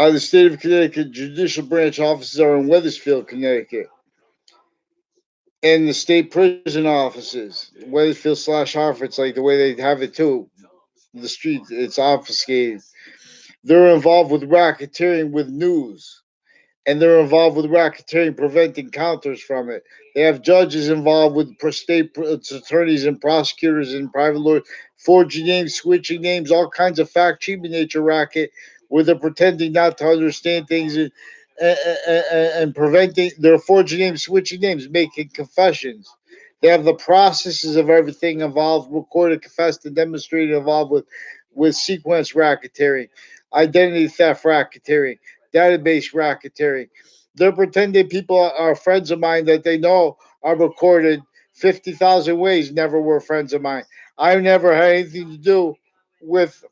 The state of Connecticut judicial branch offices are in Wethersfield, Connecticut, and the state prison offices, Wethersfield slash Hartford. It's like the way they have it too. The street, it's obfuscated. They're involved with racketeering with news, and they're involved with racketeering, preventing counters from it. They have judges involved with state attorneys and prosecutors and private lawyers, forging names, switching names, all kinds of fact cheating nature racket, where they're pretending not to understand things and preventing. They're forging names, switching names, making confessions. They have the processes of everything involved, recorded, confessed, and demonstrated involved with sequence racketeering, identity theft racketeering, database racketeering. They're pretending people are friends of mine that they know are recorded 50,000 ways, never were friends of mine. I never had anything to do with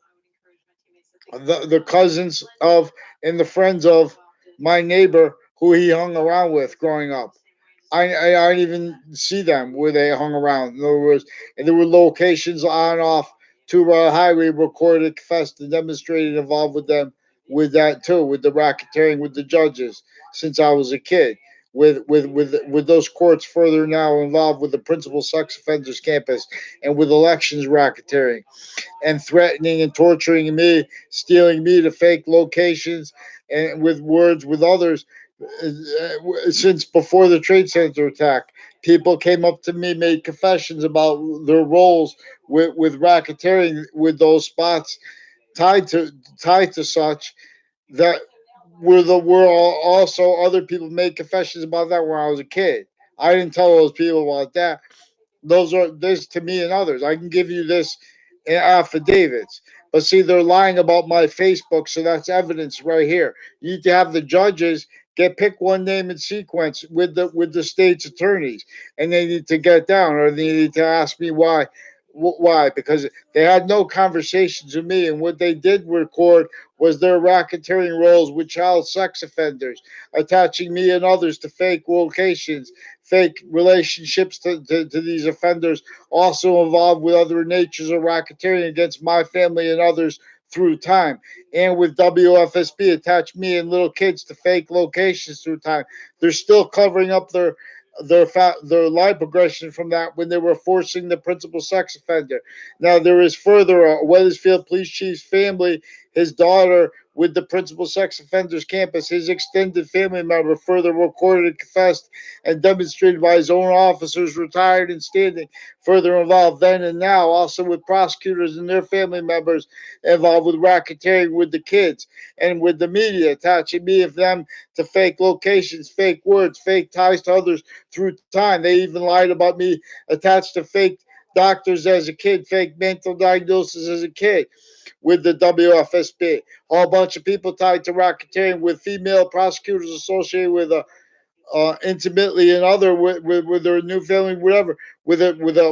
the cousins of and the friends of my neighbor who he hung around with growing up. I didn't even see them where they hung around. In other words, and there were locations on and off to highway recorded, confessed, and demonstrated involved with them with that too, with the racketeering with the judges since I was a kid. With those courts further now involved with the principal sex offenders campus and with elections racketeering and threatening and torturing me, stealing me to fake locations and with words with others since before the Trade Center attack. People came up to me, made confessions about their roles with racketeering with those spots tied to tied to such that were also other people made confessions about that when I was a kid. I didn't tell those people about that. Those are this to me and others. I can give you this in affidavits. But see, they're lying about my Facebook, so that's evidence right here. You need to have the judges get pick one name in sequence with the state's attorneys, and they need to get down, or they need to ask me why. Why? Because they had no conversations with me, and what they did record was their racketeering roles with child sex offenders, attaching me and others to fake locations, fake relationships to these offenders, also involved with other natures of racketeering against my family and others through time. And with WFSB, attach me and little kids to fake locations through time. They're still covering up their lie progression from that when they were forcing the principal sex offender. Now there is further Wethersfield police chief's family, his daughter with the principal sex offenders campus, his extended family member further recorded and confessed and demonstrated by his own officers retired and standing, further involved then and now, also with prosecutors and their family members involved with racketeering with the kids and with the media, attaching me of them to fake locations, fake words, fake ties to others through time. They even lied about me attached to fake doctors as a kid, fake mental diagnosis as a kid with the WFSB. A whole bunch of people tied to racketeering with female prosecutors associated with intimately and other with their new family, whatever, with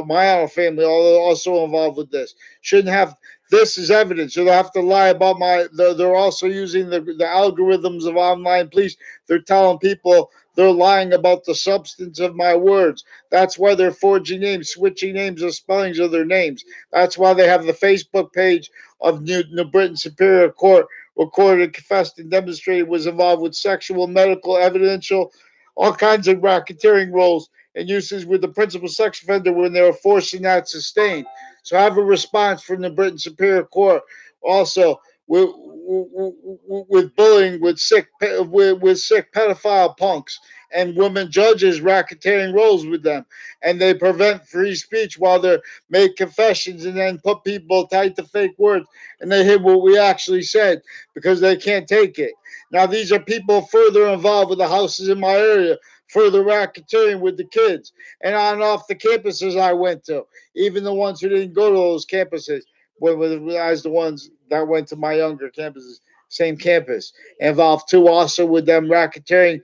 my own family, also involved with this. Shouldn't have this as evidence. So they have to lie about my. They're also using the algorithms of online police. They're telling people they're lying about the substance of my words. That's why they're forging names, switching names, and spellings of their names. That's why they have the Facebook page of New Britain Superior Court recorded, confessed, and demonstrated was involved with sexual, medical, evidential, all kinds of racketeering roles and uses with the principal sex offender when they were forcing that sustained. So I have a response from the Britain Superior Court also with bullying, with sick pedophile punks and women judges racketeering roles with them, and they prevent free speech while they make confessions and then put people tied to fake words, and they hid what we actually said because they can't take it. Now these are people further involved with the houses in my area, further racketeering with the kids, and on and off the campuses I went to, even the ones who didn't go to those campuses, as the ones that went to my younger campuses, same campus, involved too also with them racketeering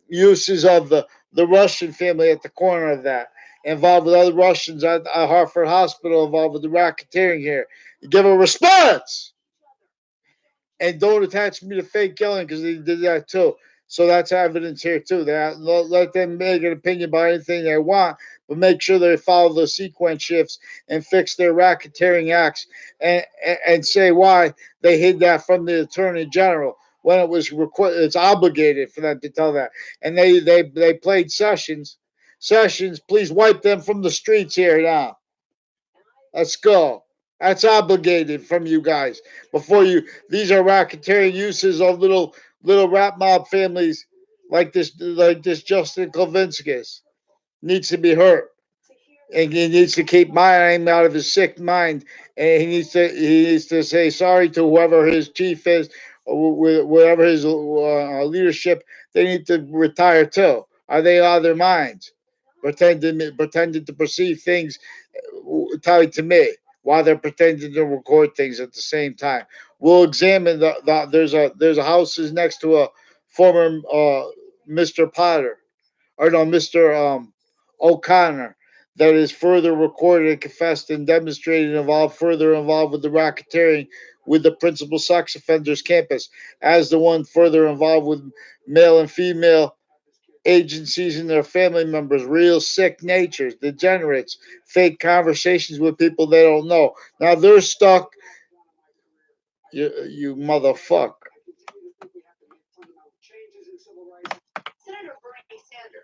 uses of the Russian family at the corner of that, involved with other Russians at Hartford Hospital, involved with the racketeering here. You give a response and don't attach me to fake yelling because they did that too. So that's evidence here too. That let them make an opinion about anything they want, but make sure they follow the sequence shifts and fix their racketeering acts and say why they hid that from the attorney general. when it was it's obligated for them to tell that. And they played Sessions. Sessions, please wipe them from the streets here now. Let's go. That's obligated from you guys. Before you, these are racketeering uses of little rap mob families like this Justin Klavinskis needs to be hurt, and he needs to keep my name out of his sick mind, and he needs to say sorry to whoever his chief is, or whatever his leadership. They need to retire too. Are they out of their minds? Pretending to perceive things tied to me while they're pretending to record things at the same time. We'll examine there's a house is next to a former Mr. Potter, or no, Mr. O'Connor, that is further recorded and confessed and demonstrated further involved with the racketeering with the principal sex offenders campus, as the one further involved with male and female agencies and their family members, real sick natures, degenerates, fake conversations with people they don't know. Now they're stuck, you motherfucker.